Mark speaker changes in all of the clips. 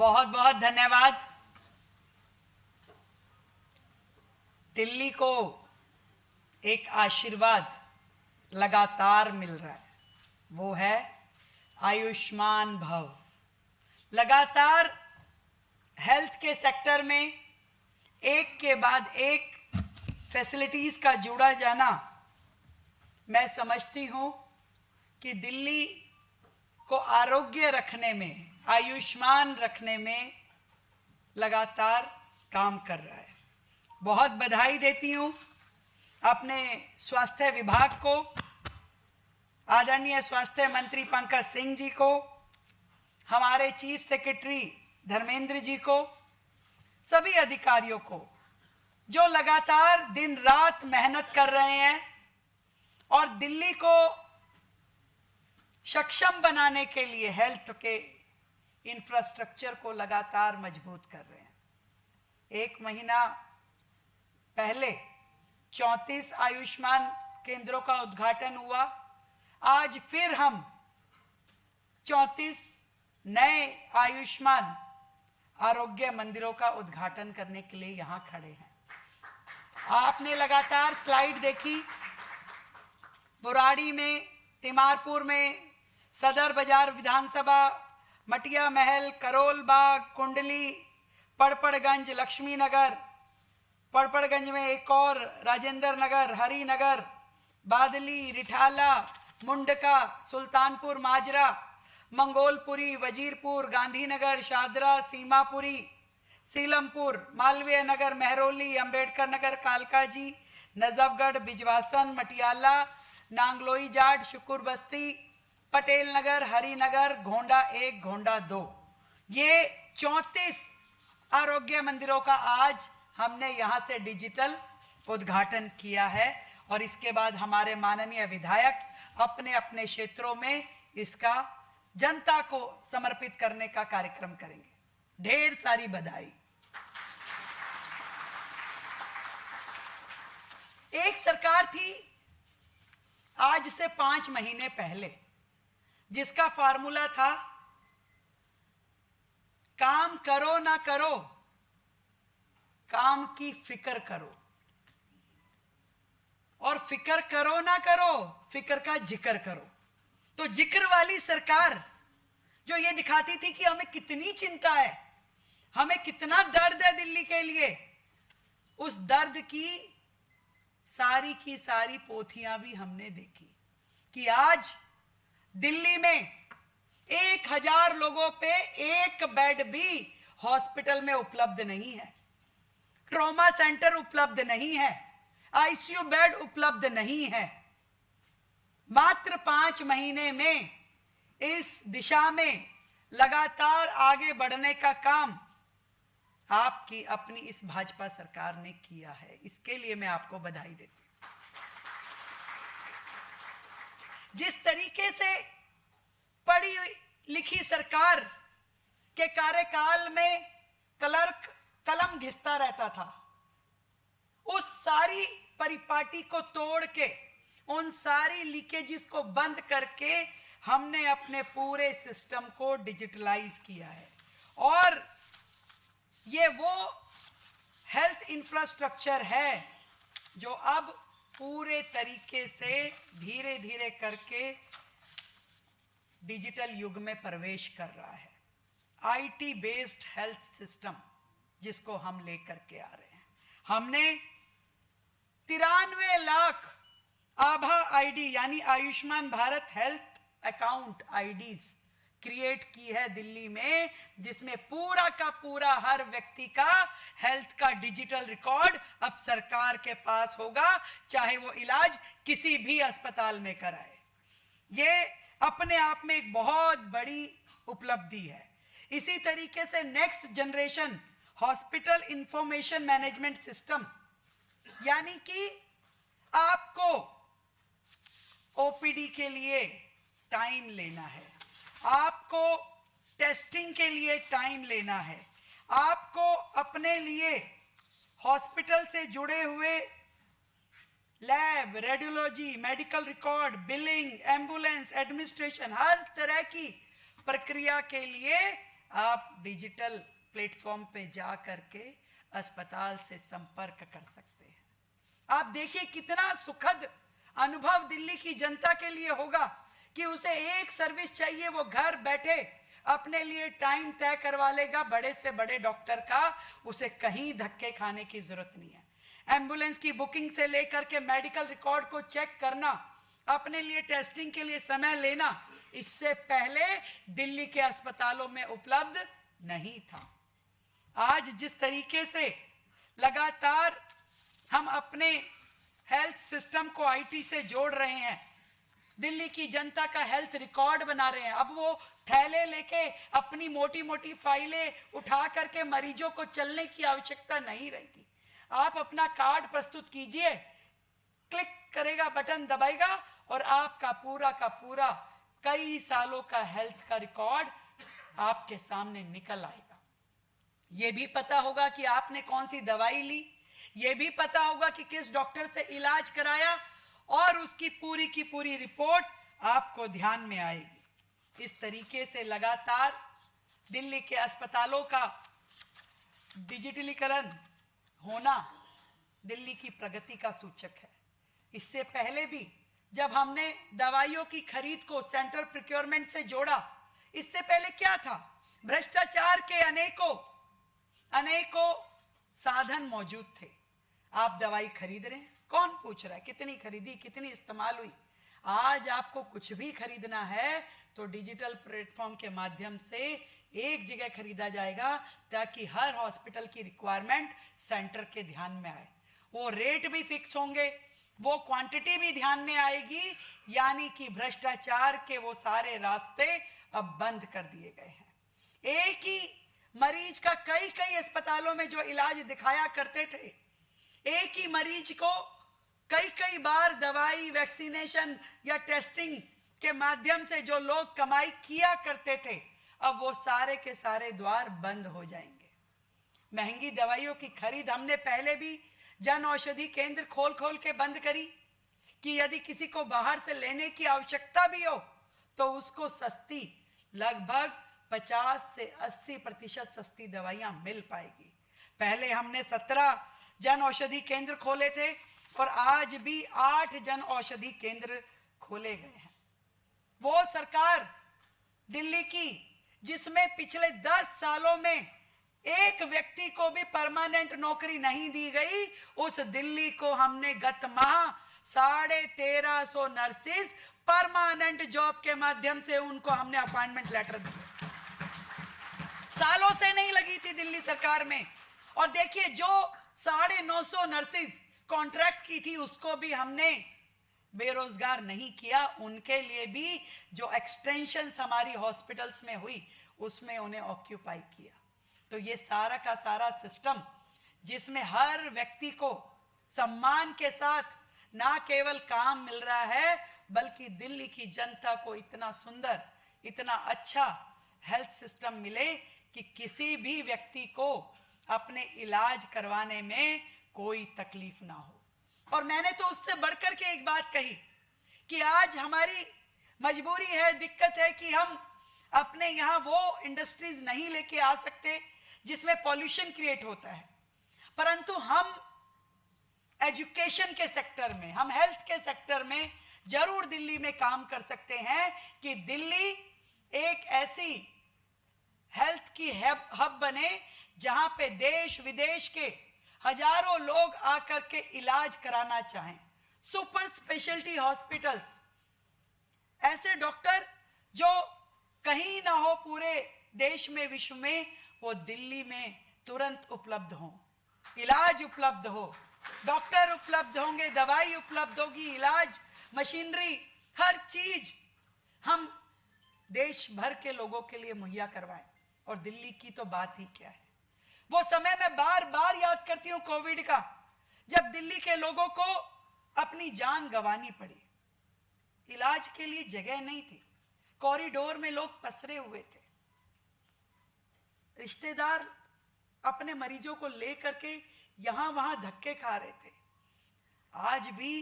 Speaker 1: बहुत बहुत धन्यवाद। दिल्ली को एक आशीर्वाद लगातार मिल रहा है, वो है आयुष्मान भव। लगातार हेल्थ के सेक्टर में एक के बाद एक फैसिलिटीज़ का जुड़ा जाना, मैं समझती हूँ कि दिल्ली को आरोग्य रखने में, आयुष्मान रखने में लगातार काम कर रहा है। बहुत बधाई देती हूँ अपने स्वास्थ्य विभाग को, आदरणीय स्वास्थ्य मंत्री पंकज सिंह जी को, हमारे चीफ सेक्रेटरी धर्मेंद्र जी को, सभी अधिकारियों को जो लगातार दिन रात मेहनत कर रहे हैं और दिल्ली को सक्षम बनाने के लिए हेल्थ के इंफ्रास्ट्रक्चर को लगातार मजबूत कर रहे हैं। एक महीना पहले 34 आयुष्मान केंद्रों का उद्घाटन हुआ। आज फिर हम 34 नए आयुष्मान आरोग्य मंदिरों का उद्घाटन करने के लिए यहाँ खड़े हैं। आपने लगातार स्लाइड देखी, बुराड़ी में, तिमारपुर में, सदर बाजार विधानसभा, मटिया महल, करोल बाग, कुंडली, पड़पड़गंज, लक्ष्मी नगर, पड़पड़गंज में एक और, राजेंद्र नगर, हरिनगर, बादली, रिठाला, मुंडका, सुल्तानपुर माजरा, मंगोलपुरी, वजीरपुर, गांधीनगर, शादरा, सीमापुरी, सीलमपुर, मालवीय नगर, मेहरौली, अंबेडकर नगर, कालकाजी, नजफगढ़, बिजवासन, मटियाला, नांगलोई जाट, शुकुर बस्ती, पटेल नगर, हरिनगर, घोंडा 1, घोंडा 2, ये 34 आरोग्य मंदिरों का आज हमने यहाँ से डिजिटल उद्घाटन किया है और इसके बाद हमारे माननीय विधायक अपने अपने क्षेत्रों में इसका जनता को समर्पित करने का कार्यक्रम करेंगे। ढेर सारी बधाई। एक सरकार थी आज से 5 महीने पहले, जिसका फार्मूला था काम करो ना करो, काम की फिक्र करो, और फिक्र करो ना करो, फिक्र का जिक्र करो। तो जिक्र वाली सरकार जो ये दिखाती थी कि हमें कितनी चिंता है, हमें कितना दर्द है दिल्ली के लिए, उस दर्द की सारी पोथियां भी हमने देखी कि आज दिल्ली में 1000 लोगों पे एक बेड भी हॉस्पिटल में उपलब्ध नहीं है, ट्रॉमा सेंटर उपलब्ध नहीं है, आईसीयू बेड उपलब्ध नहीं है। मात्र 5 महीने में इस दिशा में लगातार आगे बढ़ने का काम आपकी अपनी इस भाजपा सरकार ने किया है। इसके लिए मैं आपको बधाई देती हूं। जिस तरीके से पढ़ी लिखी सरकार के कार्यकाल में क्लर्क कलम घिसता रहता था, उस सारी परिपाटी को तोड़ के, उन सारी लीकेजेस को बंद करके हमने अपने पूरे सिस्टम को डिजिटलाइज किया है और ये वो हेल्थ इंफ्रास्ट्रक्चर है जो अब पूरे तरीके से धीरे धीरे करके डिजिटल युग में प्रवेश कर रहा है। आईटी बेस्ड हेल्थ सिस्टम जिसको हम लेकर के आ रहे हैं। हमने 93 लाख आभा आईडी यानी Ayushman Bharat health account IDs create की है दिल्ली में, जिसमें पूरा का पूरा हर व्यक्ति का हेल्थ का डिजिटल रिकॉर्ड अब सरकार के पास होगा, चाहे वो इलाज किसी भी अस्पताल में कराए। ये अपने आप में एक बहुत बड़ी उपलब्धि है। इसी तरीके से next generation hospital information management system, यानी कि आपको ओपीडी के लिए टाइम लेना है, आपको टेस्टिंग के लिए टाइम लेना है, आपको अपने लिए हॉस्पिटल से जुड़े हुए lab, radiology, medical record, billing, ambulance, administration, हर तरह की प्रक्रिया के लिए आप डिजिटल प्लेटफॉर्म पे जा करके अस्पताल से संपर्क कर सकते हैं। आप देखिए कितना सुखद अनुभव दिल्ली की जनता के लिए होगा कि उसे एक सर्विस चाहिए, वो घर बैठे अपने लिए टाइम तय करवा लेगा बड़े से बड़े डॉक्टर का, उसे कहीं धक्के खाने की जरूरत नहीं है। एम्बुलेंस की बुकिंग से लेकर के मेडिकल रिकॉर्ड को चेक करना, अपने लिए टेस्टिंग के लिए समय लेना, इससे पहले दिल्ली के अस्पतालों में उपलब्ध नहीं था। आज जिस तरीके से लगातार हम अपने हेल्थ सिस्टम को आईटी से जोड़ रहे हैं, दिल्ली की जनता का हेल्थ रिकॉर्ड बना रहे हैं, अब वो थैले लेके अपनी मोटी मोटी फाइलें उठा करके मरीजों को चलने की आवश्यकता नहीं रहेगी। आप अपना कार्ड प्रस्तुत कीजिए, क्लिक करेगा, बटन दबाएगा और आपका पूरा कई सालों का हेल्थ का रिकॉर्ड आपके सामने निकल आएगा। ये भी पता होगा कि आपने कौन सी दवाई ली, ये भी पता होगा कि किस डॉक्टर से इलाज कराया, और उसकी पूरी की पूरी रिपोर्ट आपको ध्यान में आएगी। इस तरीके से लगातार दिल्ली के अस्पतालों का डिजिटलीकरण होना दिल्ली की प्रगति का सूचक है। इससे पहले भी जब हमने दवाइयों की खरीद को सेंट्रल प्रोक्योरमेंट से जोड़ा, इससे पहले क्या था? भ्रष्टाचार के अनेकों साधन मौजूद थे। आप दवाई खरीद रहे हैं, कौन पूछ रहा है कितनी खरीदी, कितनी इस्तेमाल हुई? आज आपको कुछ भी खरीदना है तो डिजिटल प्लेटफॉर्म के माध्यम से एक जगह खरीदा जाएगा, ताकि हर हॉस्पिटल की रिक्वायरमेंट सेंटर के ध्यान में आए। वो रेट भी फिक्स होंगे, वो क्वांटिटी भी ध्यान में आएगी, यानी कि भ्रष्टाचार के वो सारे रास्ते अब बंद कर दिए गए हैं। एक ही मरीज का कई अस्पतालों में जो इलाज दिखाया करते थे, एक ही मरीज को कई बार दवाई, वैक्सीनेशन या टेस्टिंग के माध्यम से जो लोग कमाई किया करते थे, अब वो सारे के सारे द्वार बंद हो जाएंगे। महंगी दवाइयों की खरीद हमने पहले भी जन औषधि केंद्र खोल के बंद करी कि यदि किसी को बाहर से लेने की आवश्यकता भी हो तो उसको सस्ती, लगभग 50 से 80% सस्ती दवाइयां मिल पाएगी। पहले हमने 17 जन औषधि केंद्र खोले थे और आज भी 8 जन औषधि केंद्र खोले गए हैं। वो सरकार दिल्ली की जिसमें पिछले 10 सालों में एक व्यक्ति को भी परमानेंट नौकरी नहीं दी गई, उस दिल्ली को हमने गत माह 1350 नर्सिस परमानेंट जॉब के माध्यम से उनको हमने अपॉइंटमेंट लेटर दिए। सालों से नहीं लगी थी दिल्ली सरकार में। और देखिए जो 950 नर्सिस कॉन्ट्रैक्ट की थी उसको भी हमने बेरोजगार नहीं किया, उनके लिए भी जो एक्सटेंशन हमारी हॉस्पिटल्स में हुई उसमें उन्हें ऑक्यूपाई किया। तो ये सारा का सारा सिस्टम जिसमें हर व्यक्ति को सम्मान के साथ ना केवल काम मिल रहा है, बल्कि दिल्ली की जनता को इतना सुंदर, इतना अच्छा हेल्थ सिस्टम मिले कि किसी भी व्यक्ति को अपने इलाज करवाने में कोई तकलीफ ना हो। और मैंने तो उससे बढ़कर के एक बात कही कि आज हमारी मजबूरी है, दिक्कत है कि हम अपने यहाँ वो इंडस्ट्रीज नहीं लेके आ सकते जिसमें पॉल्यूशन क्रिएट होता है, परंतु हम एजुकेशन के सेक्टर में, हम हेल्थ के सेक्टर में जरूर दिल्ली में काम कर सकते हैं कि दिल्ली एक ऐसी हेल्थ की हब बने जहां पे देश विदेश के हजारों लोग आकर के इलाज कराना चाहें। सुपर स्पेशलिटी हॉस्पिटल्स, ऐसे डॉक्टर जो कहीं ना हो पूरे देश में, विश्व में, वो दिल्ली में तुरंत उपलब्ध हो, इलाज उपलब्ध हो, डॉक्टर उपलब्ध होंगे, दवाई उपलब्ध होगी, इलाज, मशीनरी, हर चीज हम देश भर के लोगों के लिए मुहैया करवाएं। और दिल्ली की तो बात ही क्या है। वो समय मैं बार बार याद करती हूं कोविड का, जब दिल्ली के लोगों को अपनी जान गंवानी पड़ी, इलाज के लिए जगह नहीं थी, कॉरिडोर में लोग पसरे हुए थे, रिश्तेदार अपने मरीजों को लेकर के यहां वहां धक्के खा रहे थे। आज भी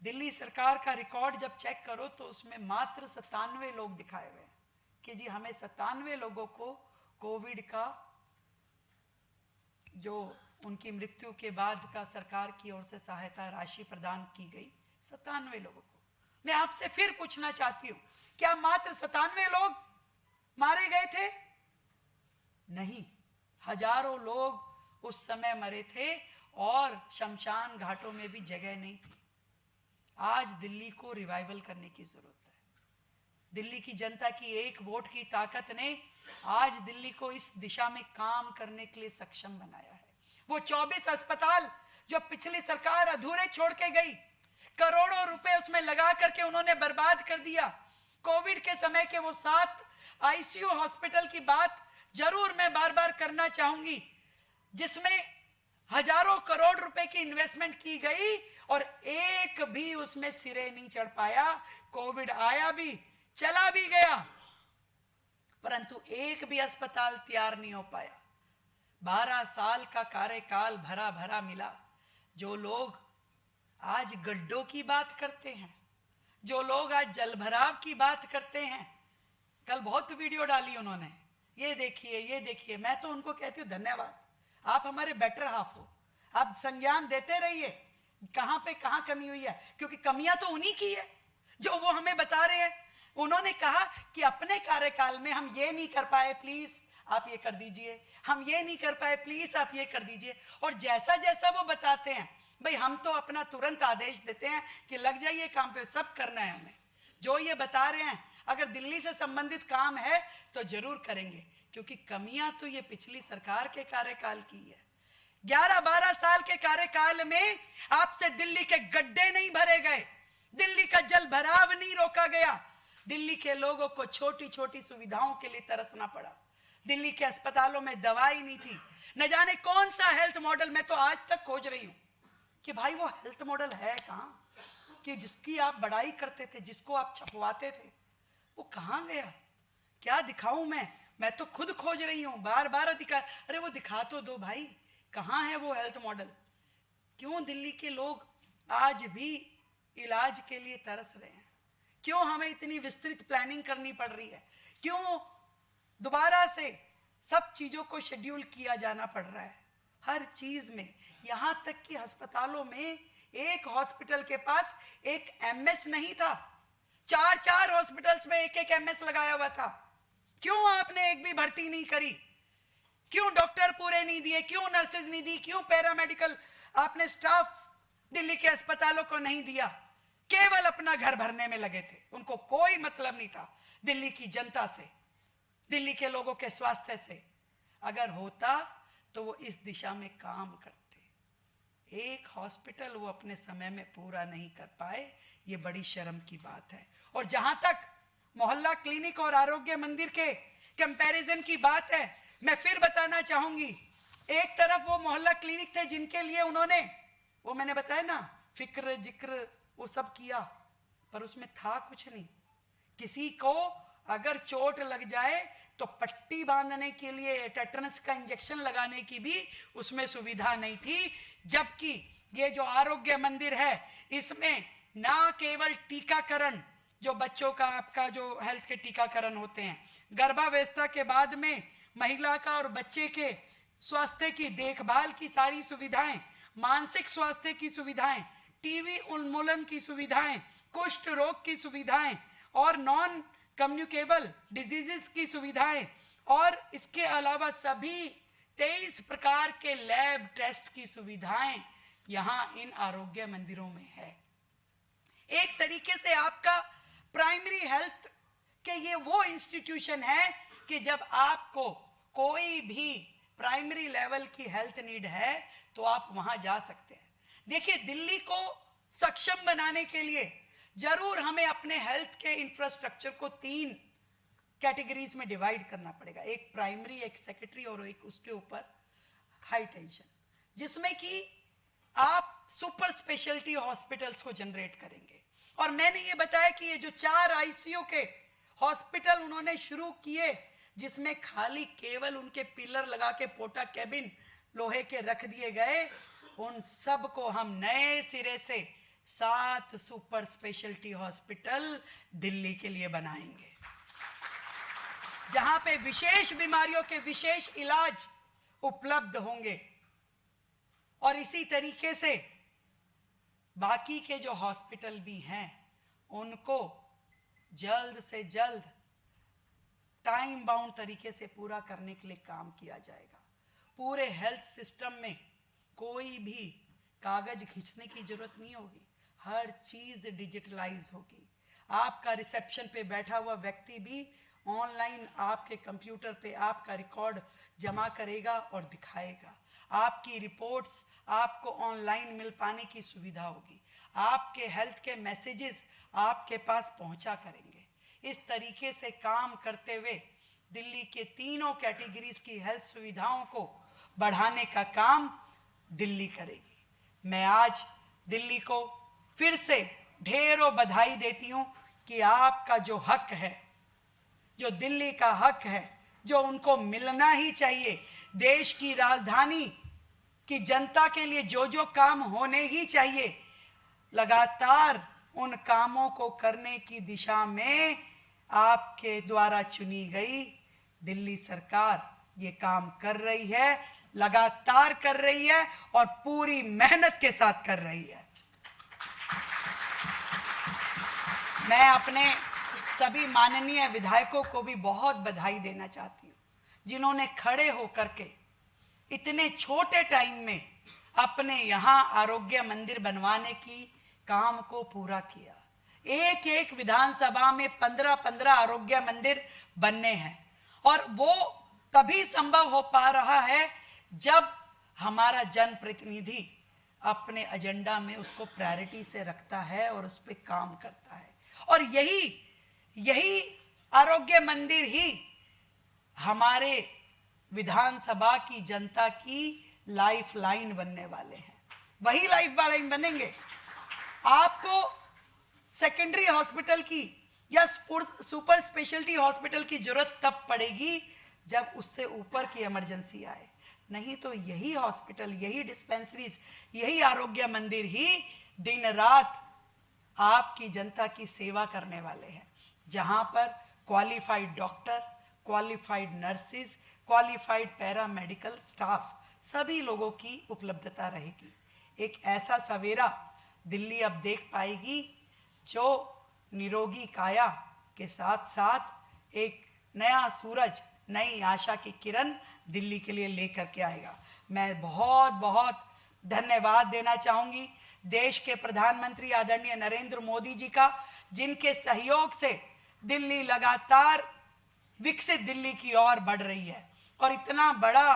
Speaker 1: दिल्ली सरकार का रिकॉर्ड जब चेक करो तो उसमें मात्र 97 लोग दिखाए हुए हैं कि जी हमें 97 लोगों को कोविड का जो उनकी मृत्यु के बाद का सरकार की ओर से सहायता राशि प्रदान की गई 97 लोगों को। मैं आपसे फिर पूछना चाहती हूं, क्या मात्र 97 लोग मारे गए थे? नहीं, हजारों लोग उस समय मरे थे और शमशान घाटों में भी जगह नहीं थी। आज दिल्ली को रिवाइवल करने की जरूरत है। दिल्ली की जनता की एक वोट की ताकत ने आज दिल्ली को इस दिशा में काम करने के लिए सक्षम बनाया है। वो 24 अस्पताल जो पिछली सरकार अधूरे छोड़ के गई, करोड़ों रुपए उसमें लगा करके उन्होंने बर्बाद कर दिया। कोविड के समय के वो 7 आईसीयू हॉस्पिटल की बात जरूर मैं बार बार करना चाहूंगी, जिसमें हजारों करोड़ रुपए की इन्वेस्टमेंट की गई और एक भी उसमें सिरे नहीं चढ़ पाया। कोविड आया भी, चला भी गया, परंतु एक भी अस्पताल तैयार नहीं हो पाया। 12 साल का कार्यकाल भरा भरा मिला। जो लोग आज गड्ढों की बात करते हैं, जो लोग आज जलभराव की बात करते हैं, कल बहुत वीडियो डाली उन्होंने, ये देखिए ये देखिए। मैं तो उनको कहती हूँ धन्यवाद, आप हमारे बेटर हाफ हो, आप संज्ञान देते रहिए कहां पे कहां कमी हुई है, क्योंकि कमियां तो उन्हीं की है जो वो हमें बता रहे हैं। उन्होंने कहा कि अपने कार्यकाल में हम ये नहीं कर पाए, प्लीज आप ये कर दीजिए, हम ये नहीं कर पाए, प्लीज आप ये कर दीजिए। और जैसा जैसा वो बताते हैं, भाई हम तो अपना तुरंत आदेश देते हैं कि लग जाइए काम पे, सब करना है हमें। जो ये बता रहे हैं, अगर दिल्ली से संबंधित काम है तो जरूर करेंगे, क्योंकि कमियां तो ये पिछली सरकार के कार्यकाल की है। 11-12 साल के कार्यकाल में आपसे दिल्ली के गड्ढे नहीं भरे गए, दिल्ली का जल भराव नहीं रोका गया, दिल्ली के लोगों को छोटी छोटी सुविधाओं के लिए तरसना पड़ा। दिल्ली के अस्पतालों में दवाई नहीं थी। न जाने कौन सा हेल्थ मॉडल, मैं तो आज तक खोज रही हूं कि भाई वो हेल्थ मॉडल है कहां, कि जिसकी आप बड़ाई करते थे, जिसको आप छपवाते थे, वो कहां गया? क्या दिखाऊं मैं तो खुद खोज रही हूं, बार बार दिखा। अरे वो दिखा तो दो भाई, कहां है वो हेल्थ मॉडल? क्यों दिल्ली के लोग आज भी इलाज के लिए तरस रहे हैं? क्यों हमें इतनी विस्तृत प्लानिंग करनी पड़ रही है? क्यों दोबारा से सब चीजों को शेड्यूल किया जाना पड़ रहा है? हर चीज में, यहां तक कि अस्पतालों में एक हॉस्पिटल के पास एक एमएस नहीं था, 4 हॉस्पिटल्स में एक एमएस लगाया हुआ था। क्यों आपने एक भी भर्ती नहीं करी? क्यों डॉक्टर पूरे नहीं दिए? क्यों नर्सेज नहीं दी? क्यों पैरामेडिकल आपने स्टाफ दिल्ली के अस्पतालों को नहीं दिया? केवल अपना घर भरने में लगे थे, उनको कोई मतलब नहीं था दिल्ली की जनता से, दिल्ली के लोगों के स्वास्थ्य से। अगर होता तो वो इस दिशा में काम करते। एक हॉस्पिटल वो अपने समय में पूरा नहीं कर पाए, ये बड़ी शर्म की बात है। और जहां तक मोहल्ला क्लिनिक और आरोग्य मंदिर के कंपैरिजन की बात है, मैं फिर बताना चाहूंगी, एक तरफ वो मोहल्ला क्लिनिक थे जिनके लिए उन्होंने, वो मैंने बताया ना, फिक्र जिक्र वो सब किया, पर उसमें था कुछ नहीं। किसी को अगर चोट लग जाए तो पट्टी बांधने के लिए, टेटनस का इंजेक्शन लगाने की भी उसमें सुविधा नहीं थी। जबकि ये जो आरोग्य मंदिर है, इसमें ना केवल टीकाकरण, जो बच्चों का आपका जो हेल्थ के टीकाकरण होते हैं, गर्भावस्था के बाद में महिला का और बच्चे के स्वास्थ्य की देखभाल की सारी सुविधाएं, मानसिक स्वास्थ्य की सुविधाएं, टीबी उन्मूलन की सुविधाएं, कुष्ठ रोग की सुविधाएं और नॉन कम्युनिकेबल डिजीजेस की सुविधाएं, और इसके अलावा सभी 23 प्रकार के लैब टेस्ट की सुविधाएं यहां इन आरोग्य मंदिरों में है। एक तरीके से आपका प्राइमरी हेल्थ के ये वो इंस्टीट्यूशन है कि जब आपको कोई भी प्राइमरी लेवल की हेल्थ नीड है तो आप वहां जा सकते हैं। देखिए, दिल्ली को सक्षम बनाने के लिए जरूर हमें अपने हेल्थ के इंफ्रास्ट्रक्चर को 3 कैटेगरीज में डिवाइड करना पड़ेगा, एक प्राइमरी, एक सेकेंडरी और एक उसके ऊपर हाई टेंशन, जिसमें कि आप सुपर स्पेशलिटी हॉस्पिटल्स को जनरेट करेंगे। और मैंने ये बताया कि ये जो 4 आईसीयू के हॉस्पिटल उन्होंने शुरू किए, जिसमें खाली केवल उनके पिलर लगा के पोटा कैबिन लोहे के रख दिए गए, उन सब को हम नए सिरे से 7 सुपर स्पेशलिटी हॉस्पिटल दिल्ली के लिए बनाएंगे। जहां पे विशेष बीमारियों के विशेष इलाज उपलब्ध होंगे। और इसी तरीके से बाकी के जो हॉस्पिटल भी हैं उनको जल्द से जल्द टाइम बाउंड तरीके से पूरा करने के लिए काम किया जाएगा। पूरे हेल्थ सिस्टम में कोई भी कागज खींचने की जरूरत नहीं होगी, हर चीज डिजिटलाइज होगी। आपका रिसेप्शन पे बैठा हुआ व्यक्ति भी ऑनलाइन आपके कंप्यूटर पे आपका रिकॉर्ड जमा करेगा और दिखाएगा। आपकी रिपोर्ट्स आपको ऑनलाइन मिल पाने की सुविधा होगी। आपके हेल्थ के मैसेजेस आपके पास पहुंचा करेंगे। इस तरीके से काम करते हुए दिल्ली के तीनों कैटेगरीज की हेल्थ सुविधाओं को बढ़ाने का काम दिल्ली करेगी। मैं आज दिल्ली को फिर से ढेरों बधाई देती हूं कि आपका जो हक है, जो दिल्ली का हक है, जो उनको मिलना ही चाहिए, देश की राजधानी की जनता के लिए जो जो काम होने ही चाहिए, लगातार उन कामों को करने की दिशा में आपके द्वारा चुनी गई दिल्ली सरकार ये काम कर रही है, लगातार कर रही है और पूरी मेहनत के साथ कर रही है। मैं अपने सभी माननीय विधायकों को भी बहुत बधाई देना चाहती हूँ, जिन्होंने खड़े होकर के इतने छोटे टाइम में अपने यहाँ आरोग्य मंदिर बनवाने की काम को पूरा किया। एक एक विधानसभा में 15-15 आरोग्य मंदिर बनने हैं और वो तभी संभव हो पा रहा है जब हमारा जनप्रतिनिधि अपने एजेंडा में उसको प्रायोरिटी से रखता है और उस पर काम करता है। और यही आरोग्य मंदिर ही हमारे विधानसभा की जनता की लाइफ लाइन बनने वाले हैं। वही लाइफ लाइन बनेंगे। आपको सेकेंडरी हॉस्पिटल की या सुपर स्पेशलिटी हॉस्पिटल की जरूरत तब पड़ेगी जब उससे ऊपर की इमरजेंसी आए, नहीं तो यही हॉस्पिटल, यही डिस्पेंसरीज, यही आरोग्य मंदिर ही दिन रात आपकी जनता की सेवा करने वाले हैं, जहां पर qualified doctor, qualified nurses, qualified paramedical staff, सभी लोगों की उपलब्धता रहेगी। एक ऐसा सवेरा दिल्ली अब देख पाएगी जो निरोगी काया के साथ साथ एक नया सूरज, नई आशा की किरण दिल्ली के लिए लेकर के आएगा। मैं बहुत बहुत धन्यवाद देना चाहूँगी देश के प्रधानमंत्री आदरणीय नरेंद्र मोदी जी का, जिनके सहयोग से दिल्ली लगातार विकसित दिल्ली की ओर बढ़ रही है। और इतना बड़ा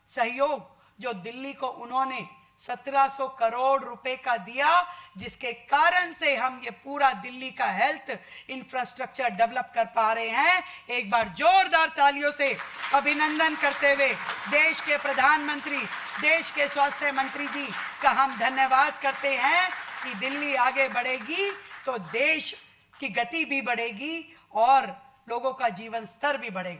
Speaker 1: सहयोग जो दिल्ली को उन्होंने 1700 करोड़ रुपए का दिया, जिसके कारण से हम ये पूरा दिल्ली का हेल्थ इंफ्रास्ट्रक्चर डेवलप कर पा रहे हैं। एक बार जोरदार तालियों से अभिनंदन करते हुए देश के प्रधानमंत्री, देश के स्वास्थ्य मंत्री जी का हम धन्यवाद करते हैं कि दिल्ली आगे बढ़ेगी तो देश की गति भी बढ़ेगी और लोगों का जीवन स्तर भी बढ़ेगा।